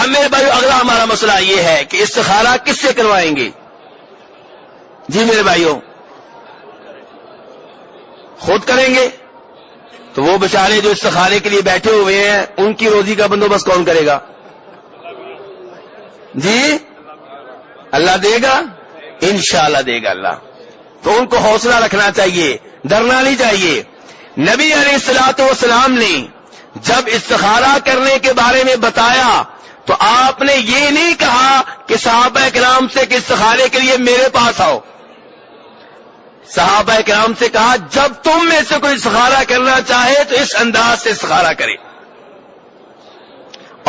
اب میرے بھائی اگلا ہمارا مسئلہ یہ ہے کہ استخارہ کس سے کروائیں گے؟ جی میرے بھائیوں، خود کریں گے تو وہ بیچارے جو استخارے کے لیے بیٹھے ہوئے ہیں ان کی روزی کا بندوبست کون کرے گا؟ جی اللہ دے گا، انشاءاللہ دے گا اللہ. تو ان کو حوصلہ رکھنا چاہیے، ڈرنا نہیں چاہیے. نبی علیہ الصلوۃ والسلام نے جب استخارہ کرنے کے بارے میں بتایا تو آپ نے یہ نہیں کہا کہ صحابہ کرام سے کہ استخارے کے لیے میرے پاس آؤ. صحابہ کرام سے کہا جب تم میں سے کوئی استخارہ کرنا چاہے تو اس انداز سے استخارہ کرے.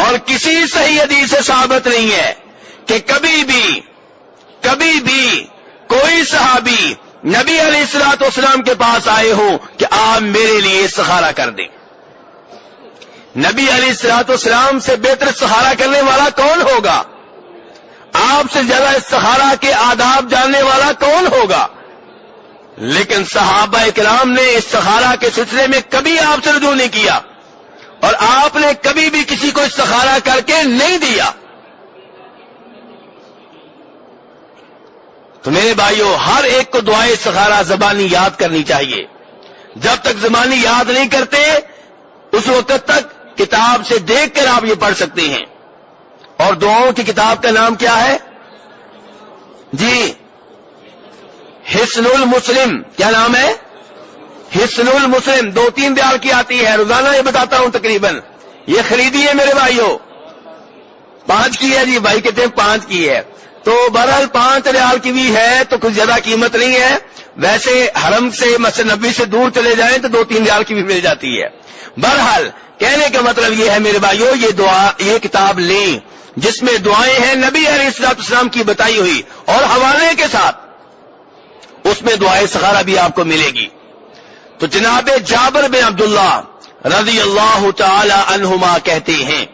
اور کسی صحیح حدیث سے ثابت نہیں ہے کہ کبھی بھی کوئی صحابی نبی علیہ الصلوۃ والسلام کے پاس آئے ہوں کہ آپ میرے لیے استخارہ کر دیں. نبی علیہ الصلوۃ والسلام سے بہتر استخارہ کرنے والا کون ہوگا؟ آپ سے زیادہ استخارہ کے آداب جاننے والا کون ہوگا؟ لیکن صحابہ کرام نے استخارہ کے سلسلے میں کبھی آپ سے رجوع نہیں کیا اور آپ نے کبھی بھی کسی کو استخارہ کر کے نہیں دیا. تو میرے بھائیوں، ہر ایک کو دعائے استخارہ زبانی یاد کرنی چاہیے. جب تک زبانی یاد نہیں کرتے اس وقت تک کتاب سے دیکھ کر آپ یہ پڑھ سکتے ہیں. اور دعاؤں کی کتاب کا نام کیا ہے؟ جی حصن المسلم. کیا نام ہے؟ حصن المسلم. 2-3 ریال کی آتی ہے، روزانہ یہ بتاتا ہوں تقریباً. یہ خریدی ہے میرے بھائیوں. 5 کی ہے جی، بھائی کہتے ہیں 5 کی ہے. تو بہرحال 5 ریال کی بھی ہے تو کچھ زیادہ قیمت نہیں ہے. ویسے حرم سے مسجد نبوی سے دور چلے جائیں تو 2-3 ریال کی بھی مل جاتی ہے. بہرحال کہنے کا مطلب یہ ہے میرے بھائیوں، یہ کتاب لیں جس میں دعائیں ہیں نبی علیہ الصلوۃ والسلام کی بتائی ہوئی اور حوالے کے ساتھ. اس میں دعائے استخارہ بھی آپ کو ملے گی. تو جناب جابر بن عبداللہ رضی اللہ تعالی عنہما کہتے ہیں،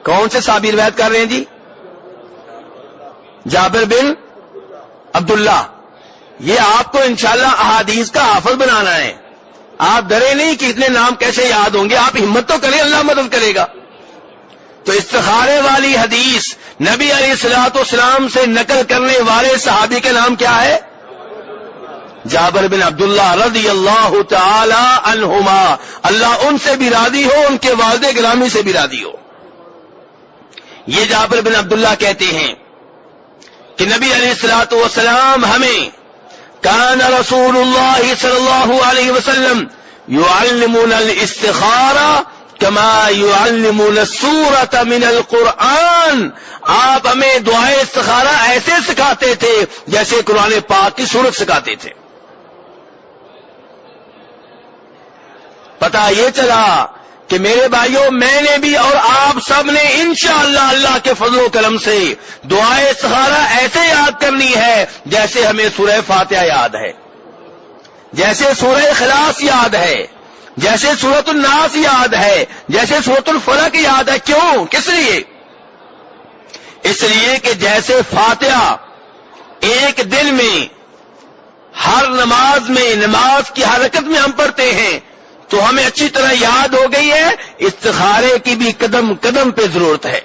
کون سے صحابی روایت کر رہے ہیں جی؟ جابر بن عبداللہ. یہ آپ کو انشاءاللہ احادیث کا حافظ بنانا ہے. آپ ڈرے نہیں کہ اتنے نام کیسے یاد ہوں گے، آپ ہمت تو کریں، اللہ مدد کرے گا. تو استخارے والی حدیث نبی علیہ الصلوۃ والسلام سے نقل کرنے والے صحابی کا نام کیا ہے؟ جابر بن عبداللہ رضی اللہ تعالی عنہما. اللہ ان سے بھی راضی ہو، ان کے والد گرامی سے بھی راضی ہو. یہ جابر بن عبداللہ کہتے ہیں کہ نبی علیہ الصلوۃ والسلام ہمیں کان رسول اللہ صلی اللہ علیہ وسلم یعلمون الاستخارہ کما یعلمون السورۃ من القرآن. آپ ہمیں دعائے استخارہ ایسے سکھاتے تھے جیسے قرآن پاک کی سورت سکھاتے تھے. پتہ یہ چلا کہ میرے بھائیوں، میں نے بھی اور آپ سب نے انشاءاللہ اللہ کے فضل و کرم سے دعائے استخارہ ایسے یاد کرنی ہے جیسے ہمیں سورہ فاتحہ یاد ہے، جیسے سورہ اخلاص یاد ہے، جیسے سورۃ الناس یاد ہے، جیسے سورۃ الفلق یاد ہے. کیوں؟ کس لیے؟ اس لیے کہ جیسے فاتحہ ایک دن میں ہر نماز میں، نماز کی حرکت میں ہم پڑھتے ہیں تو ہمیں اچھی طرح یاد ہو گئی ہے، استخارے کی بھی قدم قدم پہ ضرورت ہے.